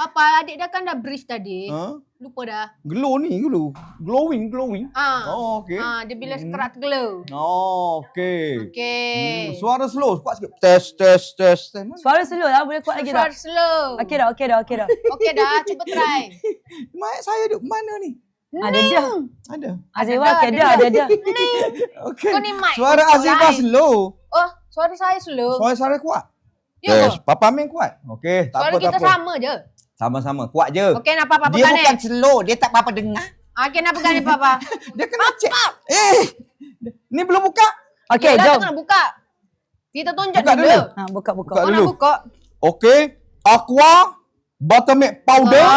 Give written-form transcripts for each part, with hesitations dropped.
Papa, adik dah kan dah brief tadi. Ha? Lupa dah. Glow ni glow. Glowing. Oh, okey. Dia bila sekerat glow. Oh, okey. Okey. Suara slow, kuat sikit. Test. Suara slow lah, boleh kuat lagi tak? Suara slow. Okey dah. Okey dah, cuba try. Mic saya duk mana ni? Ada dia. Ada. Azeva okey ada. Okey. Kau ni mic. Suara Azifah slow. Oh, suara saya slow. Suara kuat. Ya Yes, Papa Meng kuat. Okey, tak Suara apa. kita sama je. Sama-sama, kuat je. Okey, nak Papa Dia pegang bukan ni. slow, dia tak apa dengar. Okey, nak pegang ni Papa. Dia kena check. Ni belum buka. Okey, Yelah, jom. kita nak buka. Kita tunjuk Buka dulu. dulu. Ha, buka. Buka Kau nak dulu. buka? Okey, Aqua Buttermilk Powder.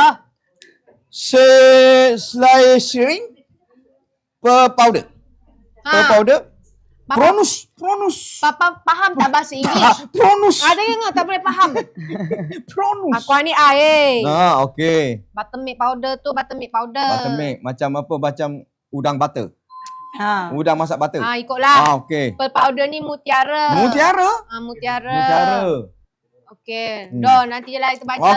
Slicing per powder. Per powder. Papa, Pronus. Papa faham tak bahasa Inggeris? Pronus. Ada yang tak boleh faham. Pronus. Aku ni air. Okey. Buttermilk powder tu buttermilk powder. Buttermilk macam apa? Macam udang butter. Ha. Udang masak butter. Ikutlah. Okey. Pearl powder ni mutiara. Mutiara? Mutiara. Okey. Nanti je lah kita baca.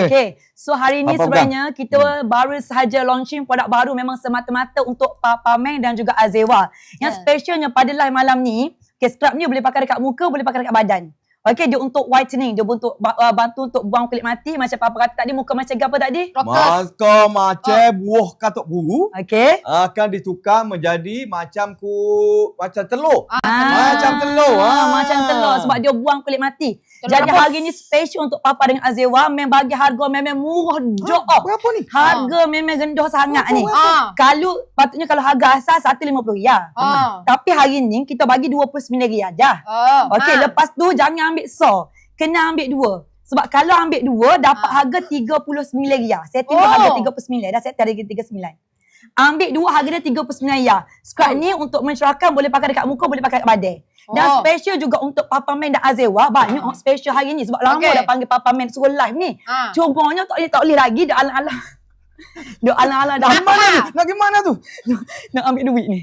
Okey. So hari ni Apa sebenarnya kita baru sahaja launching produk baru memang semata-mata untuk Papa Meng dan juga Azeva. Yang specialnya pada live malam ni, scrub ni boleh pakai dekat muka, boleh pakai dekat badan. Okey, dia untuk whitening, dia untuk bantu untuk buang kulit mati. Macam Papa kata tadi, muka macam apa tadi? Maka macam buah katuk buru Okey. akan ditukar menjadi macam telur. Macam telur. Macam telur sebab dia buang kulit mati. Telur Jadi apa? hari ni special untuk Papa dengan Azeva, memang bagi harga memang murah jauh. Berapa ni? Harga memang rendah sangat ni. Berapa? Patutnya kalau harga asal RM150. Tapi hari ni kita bagi RM29 je. Okey, lepas tu jangan ambil kena ambil dua. Sebab kalau ambil dua dapat harga RM39. Setting tu harga RM39. Dah setting harga RM39. Ambil dua harga dia RM39. Scrub ni untuk mencerahkan, boleh pakai dekat muka, boleh pakai dekat badan. Dan special juga untuk Papa Meng dan Azeva. Banyak special hari ni sebab lama dah panggil Papa Meng suruh live ni. Cumanya tak boleh lagi dah alang-alang. Dia alang-alang dah. Mana ni? Nak pergi mana tu? Nak ambil duit ni.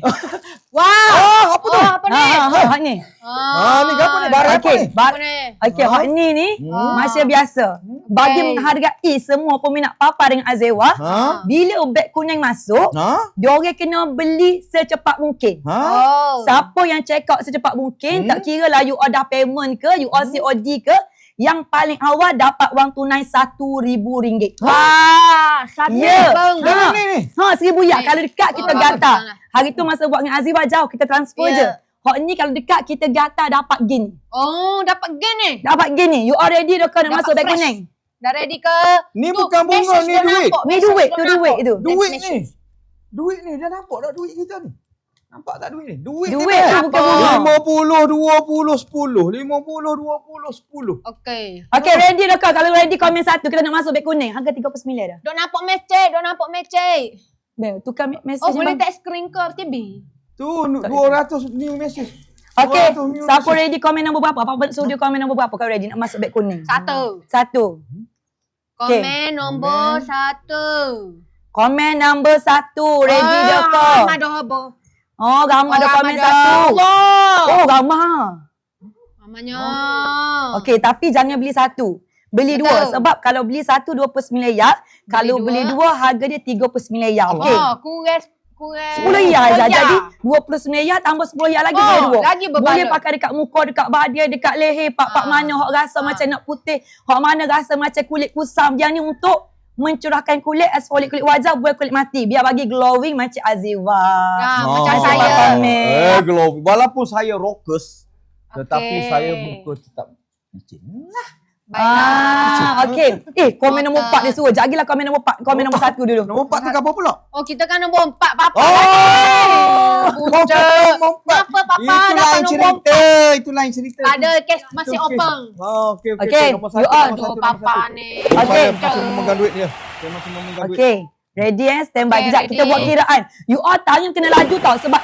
Wow. Apa tu? Apa ni? Hak ni. Ni apa ni? Barang apa ni? Apa ni? Okey, hak ni macam biasa. Bagi menghargai semua peminat Papa dengan Azeva, bila beg kuning masuk, diorang kena beli secepat mungkin. Siapa yang check out secepat mungkin, tak kira lah you order payment ke, you order COD ke, yang paling awal dapat wang tunai RM1,000. Wah, RM1,000. RM1,000 ya. Kalau dekat kita gatal. Hari tu masa buat dengan Azeva jauh, kita transfer je. Hak ni kalau dekat kita gatal dapat gini. Dapat gain ni. Dapat gini. You already dah kena masuk beg kuning. Dah ready ke? Ni bukan bunga, ni duit. Ni duit tu Duit ni. Duit ni dah nampak tak duit kita ni? Nampak tak duit ni? Duit tu ni bukan bunga. 50, 20, 10. 50, 20, 10. Okey. Okey, ready dah kau? Kalau ready komen satu, kita nak masuk beg kuning. Harga RM39 dah. Dok nampak message. Bel, tukar message. Boleh tak screen ke TV? Tu 200 new message. Okey, siapa ready komen nombor berapa? Apa suruh dia komen nombor berapa kau ready nak masuk beg kuning? Satu. Komen nombor 1. Komen nombor 1. Ready dah kau? Ramai dah apa? Oh, ramai dah komen dah. 1. Oh, ramai. Namanya. Okey, tapi jangan beli satu. Beli dua. Sebab kalau beli satu RM29, kalau beli dua harga dia RM39. Okey. Kurang. RM10 je. Jadi RM29 tambah RM10 lagi boleh dua. Lagi boleh pakai dekat muka, dekat badan, dekat leher, pak-pak mana hok rasa macam nak putih, hok mana rasa macam kulit kusam. Yang ni untuk mencurahkan kulit, exfoliate kulit wajah, buat kulit mati. Biar bagi glowing macam Azeva. Macam saya. Glowing. Walaupun saya rockers, tetapi saya muka tetap licin. Okey. Komen nombor 4 dia suruh. Jagilah komen nombor 4. Komen nombor 1 dulu. Nombor 4 tu apa pula? Kita kan nombor 4 Papa. Nombor 4. Kenapa Papa Itu dapat lain nombor cerita. Itu lain cerita. Ada kes masih open. Okey. Nombor You 1. on. Papa ni. Okey. Masih memegang duit dia. Saya masih memegang duit. Okey. Ready stand by. Kejap kita buat kiraan. You all tahu yang kena laju tau. Sebab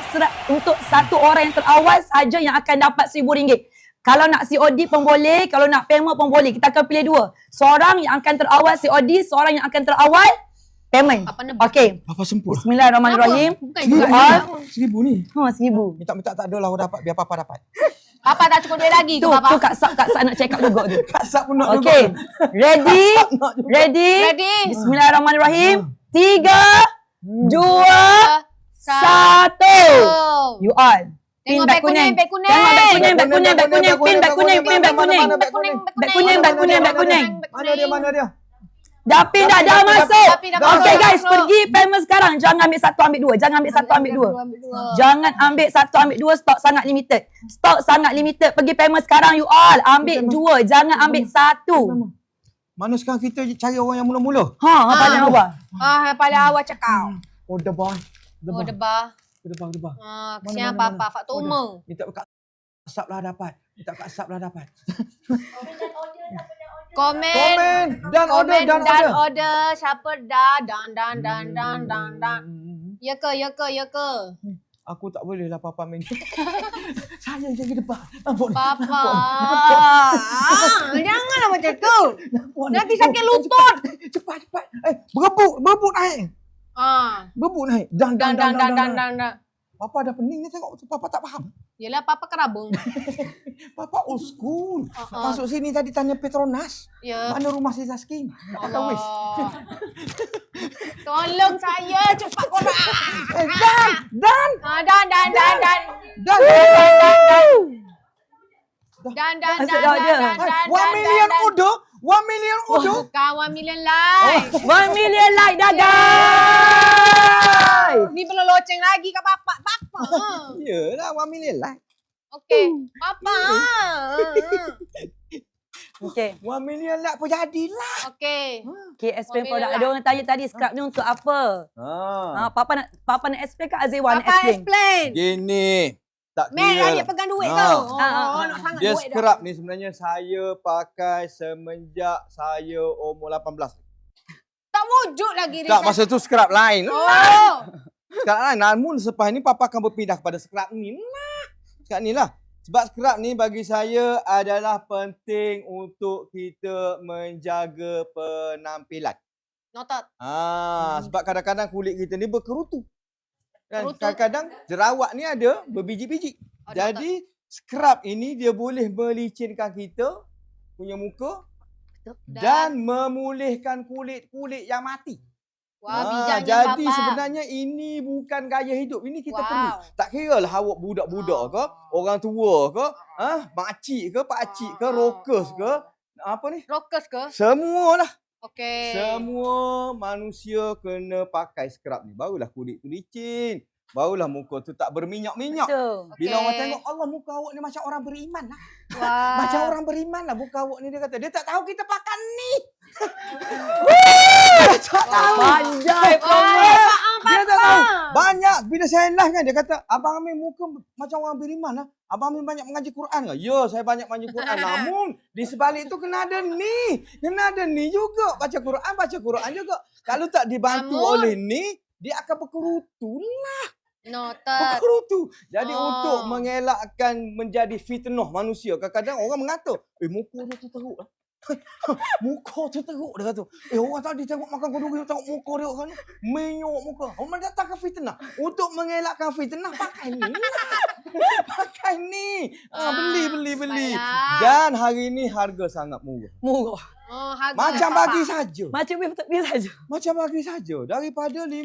untuk satu orang yang terawal saja yang akan dapat RM1,000. Kalau nak COD pun boleh, kalau nak payment pun boleh. Kita akan pilih dua. Seorang yang akan terawal COD, seorang yang akan terawal payment. Okey. Apa sempur? Bismillahirrahmanirrahim. RM1,000 ni. RM1,000. Minta tak adalah dapat biar Papa dapat. Papa tak cukup duit lagi ke Tu Papa? Kak Sab nak check up juga tu. Kak Sab pun nak juga. Okay. Ready? Ready? Ready? Bismillahirrahmanirrahim. 3, 2, 1. Oh. You all. Pin Tengok beg beg kuning, kuning. beg kuning. Tengok beg kuning, beg kuning, beg kuning. Pin beg kuning, pin beg kuning. Beg kuning, Beg kuning, beg kuning, beg kuning. Mana dia? Dah pin dah masuk. Dah pin, dah masuk. Okay guys, pergi payment sekarang. Jangan ambil satu, ambil dua. Jangan ambil satu, ambil dua. Jangan ambil satu, ambil dua. Stok sangat limited. Stok sangat limited. Pergi payment sekarang you all. Ambil dua. Jangan ambil satu. Mana sekarang kita cari orang yang mula-mula? Paling awal. Paling awal cakap. Oh, debar. Oh, debah. Debar. Kesian Papa, faktor umur. Minta Kak Sab lah dapat. Komen Dan order. Siapa dah dan. Ya ke. Aku tak boleh lah Papa main. Saya jaga depan. Nampak Papa. Janganlah macam tu. Nanti sakit lutut. Cepat. Berebut naik. Berebut naik. Dan. Papa dah pening ni tengok. Papa tak faham. Yelah Papa kerabung. Papa old school. Masuk sini tadi tanya Petronas. Ya. Mana rumah si Zaskin? Kata wis. Tolong saya cepat korang. Dan. Dan. 1 million order. 1 million order. Bukan 1 million like. 1 million like dah guys. Ni belum loceng lagi ke Papa. Yelah 1 million like. Okey. Papa. Okay. 1 million like pun jadilah. Okey. Okay, explain 1 produk. million Ada orang tanya tadi scrub ni untuk apa? Papa nak explain ke Azizwan nak Papa explain? explain. Gini. Tak Mel kira adik lah. pegang duit tau. Nak sangat Dia duit dah. scrub ni sebenarnya saya pakai semenjak saya umur 18. Tak wujud lagi Tak, masa tu scrub lain. Oh. Scrub lain. Namun selepas ni Papa akan berpindah kepada scrub ni. Scrub ni lah. Sebab scrub ni bagi saya adalah penting untuk kita menjaga penampilan. Noted. Sebab kadang-kadang kulit kita ni berkerutu. Dan Kerutu. kadang-kadang jerawat ni ada berbiji-biji. Jadi scrub ini dia boleh melicinkan kita punya muka dan memulihkan kulit-kulit yang mati. Wah, bijaknya jadi Papa. sebenarnya ini bukan gaya hidup. Ini kita perlu. Wow. Tak kira lah awak budak-budak ke, orang tua ke, makcik ke, pakcik ke, rockers ke, apa ni? Rockers ke? Semualah. Okey. Semua manusia kena pakai scrub ni. Barulah kulit tu licin. Barulah muka tu tak berminyak-minyak. Betul. Bila Okey. orang tengok, Allah muka awak ni macam orang beriman lah. Wah. Macam orang beriman lah muka awak ni. Dia kata, dia tak tahu kita pakai ni. Tak tahu. Pandai Dia tak tahu. Banyak. Bila saya live kan, dia kata, Abang Amin muka macam orang beriman lah. Abang Amin banyak mengaji Quran ke? Ya, saya banyak mengaji Quran. Namun, di sebalik tu kena ada ni. Kena ada ni juga. Baca Quran juga. Kalau tak dibantu oleh ni, dia akan berkerutu lah. Noted. Berkerutu. Jadi untuk mengelakkan menjadi fitnah manusia, kadang-kadang orang mengata, muka dia tu teruk lah. Muka tu teruk dia kata. Orang tadi tengok makan kodok, tengok muka dia kan. Menyok muka. Orang datangkan fitnah. Untuk mengelakkan fitnah, pakai ni. Pakai ni. Beli. Baiklah. Dan hari ni harga sangat murah. Murah. Oh, harga Macam Papa. bagi saja. Macam ni saja. Macam bagi saja. Daripada 50,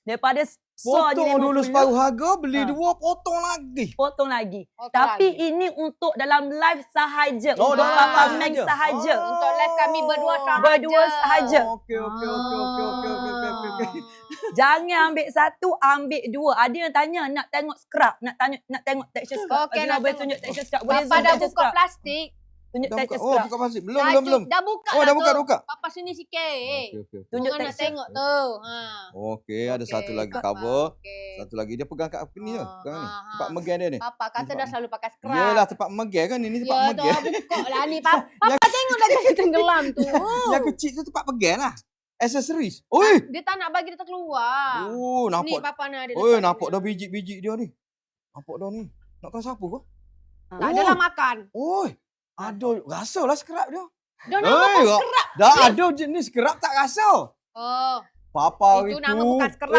Daripada so je potong dulu 50, separuh harga, beli 2, potong lagi. potong lagi. Potong Tapi lagi. ini untuk dalam live sahaja. Oh, Untuk dalam Papa live Meg sahaja. sahaja. Untuk live kami berdua sahaja. Berdua sahaja. Okey. Jangan ambil satu, ambil dua. Ada yang tanya nak tengok scrub, nak tengok texture scrub. Okey, Azina nak boleh tengok. tunjuk texture scrub. Boleh Papa zoom dah texture buka scrub. plastik. Tunjuk Dah texture buka. scrub. Buka plastik. Belum. Dah buka Oh, dah dah buka. Papa sini sikit. Okey. Tunjuk Orang nak texture. tengok tu. Okey, ada Okey, satu lagi Papa. cover. Okey. Satu lagi dia pegang kat ni je. Pegang ni. Ah, Tempat megang dia ni. Papa kata dah selalu pakai scrub. Yelah tempat megang kan ini tempat Ya tu, megang. buka lah ni. Papa tengok dah jadi tenggelam tu. Yang kecil tu tempat pegang lah. Accessories. Oi. Dia tak nak bagi dia terkeluar. Oh, Ni nampak. Papa nak ada. Oi, letak nampak ni. dah biji-biji dia ni. Nampak dah ni. Nak kau siapa kau? Tak adalah makan. Oi. Aduh, rasalah scrub dia. Dah nak makan Oi, scrub. dah ada jenis scrub tak rasa. Oh. Papa Itu itu. nama bukan scrub.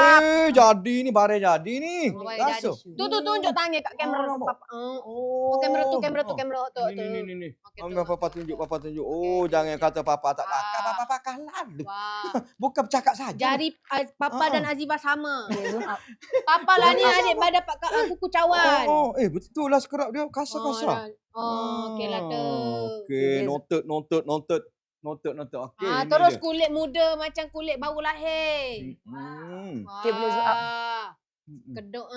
Jadi ni, bare jadi ni. Oh, Rasa. Tu tunjuk tangan kat kamera tu nampak. papa. Oh, kamera tu tu. Ni. Okey, Ambil papa tunjuk. Oh, okey, jangan okey. kata papa tak pakai. Ah. Papa pakai lalu. Wah. Bukan bercakap saja. Jari papa dan Azifah sama. Okay, zoom up. Papa lah ni adik dapat kuku cawan. Betul lah scrub dia. Kasar-kasar. Okey lah tu. Okey, noted. Okey. Terus kulit muda macam kulit baru lahir. Okey, boleh zoom up. Keduk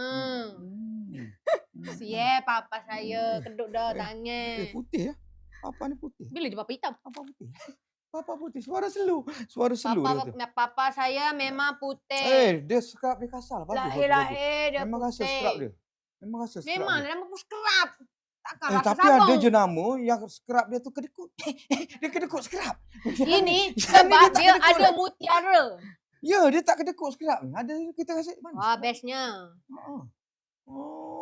papa saya keduk dah tangan. Putih ya. Papa ni putih. Bila dia papa hitam? Papa putih. Suara slow dia tu. Papa saya memang putih. Dia scrub dia kasar. Bagus. Lahir dia Memang rasa putih. scrub dia. Memang rasa scrub Memang dia. nama pun scrub. Takkan rasa Tapi sabun. ada je nama yang scrub dia tu kedekut. Dia kedekut scrub. Ini Yang sebab ni tak dia kedekut. ada mutiara. Ya, dia tak kedekut scrub ni. Ada kita rasa mana? Wah, bestnya.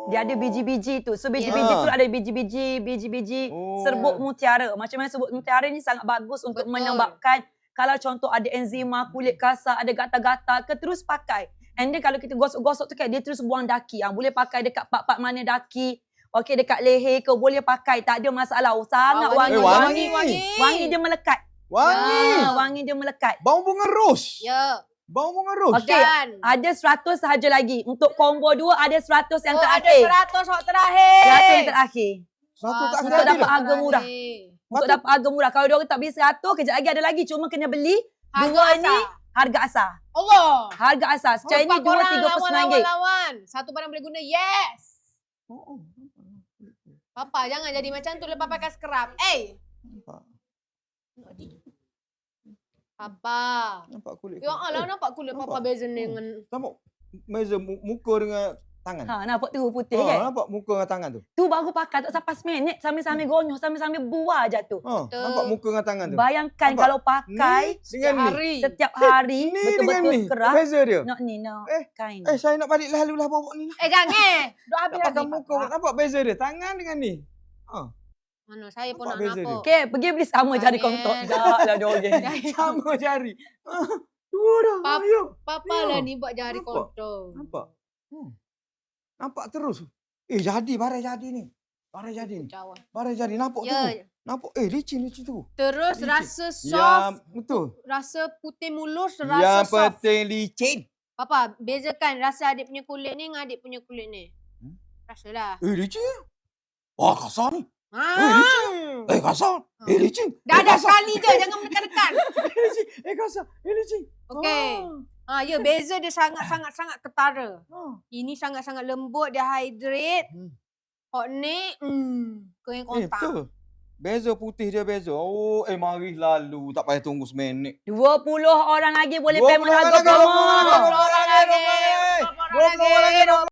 Dia ada biji-biji tu. So biji-biji Ya. tu ada biji-biji serbuk mutiara. Macam mana serbuk mutiara ni sangat bagus untuk Betul. menyebabkan kalau contoh ada enzima, kulit kasar, ada gatal-gatal, terus pakai. And then kalau kita gosok-gosok tu kan, dia terus buang daki. Boleh pakai dekat part-part mana daki. Okey, dekat leher ke boleh pakai. Tak ada masalah. Sangat wangi. Wangi dia melekat. Wangi dia melekat. Bau bunga ros. Ya. Bau bunga ros. Okey. Dan Ada 100 sahaja lagi. Untuk combo 2 ada 100 yang ada terakhir. 100 hak terakhir. 100 yang terakhir. 100 tak Untuk ada dapat dah. harga murah. Untuk dapat harga murah. Kalau diorang tak beli 100, kejap lagi ada lagi. Cuma kena beli Harga dua asal. ni harga asal. Allah. Harga asal. Secara ni Empat korang 239 ringgit. lawan. Satu barang boleh guna. Yes. Papa jangan jadi macam tu lepas pakai scrub. Papa. Nampak kulit. Ya Allah nampak kulit papa beza dengan Nampak beza muka dengan tangan. Nampak tu putih kan? Nampak muka dengan tangan tu. Tu baru pakai tak sampai seminit. Sambil-sambil gonyol, sambil-sambil buah je tu. Nampak muka dengan tangan tu. Bayangkan Nampak? kalau pakai Dengan ni. setiap hari, Ni dengan betul-betul ni. scrub. Beza dia. Not ni, no. Kind. Saya nak balik lalu lah bawa ni lah. jangan. Duk habis Tak lagi. pakai muka. Nampak beza dia. Tangan dengan ni. Mana saya pun Nampak nak beza dia. nampak. Okay, pergi beli sama jari Jangan. kontok. Dah lah joget. Sama jari. Dua dah. Pap- Ayo. Papa Ya. lah ni buat jari Nampak? kotor. Nampak? Nampak terus. Jadi barang jadi ni. Barang jadi ni. Cawan. Barang jadi. Nampak tu. Ya. Nampak. Licin tu. Terus Licin. rasa Yang soft, betul. rasa putih mulus, Yang rasa soft. penting licin. Papa, bezakan rasa adik punya kulit ni dengan adik punya kulit ni. Rasalah. Licin. Wah, kasar ni. Ah. Kasar. Licin. Dah ada sekali je, jangan mendekat-dekat. Licin. Kasar. Licin. Okey. Ya beza dia sangat-sangat ketara. Ah. Ini sangat-sangat lembut, dia hydrate. Hot ni, kering kontak. Betul. Beza putih dia beza. Mari lalu. Tak payah tunggu seminit. 20 orang lagi boleh 20 payment harga orang lagi, promo. 20 orang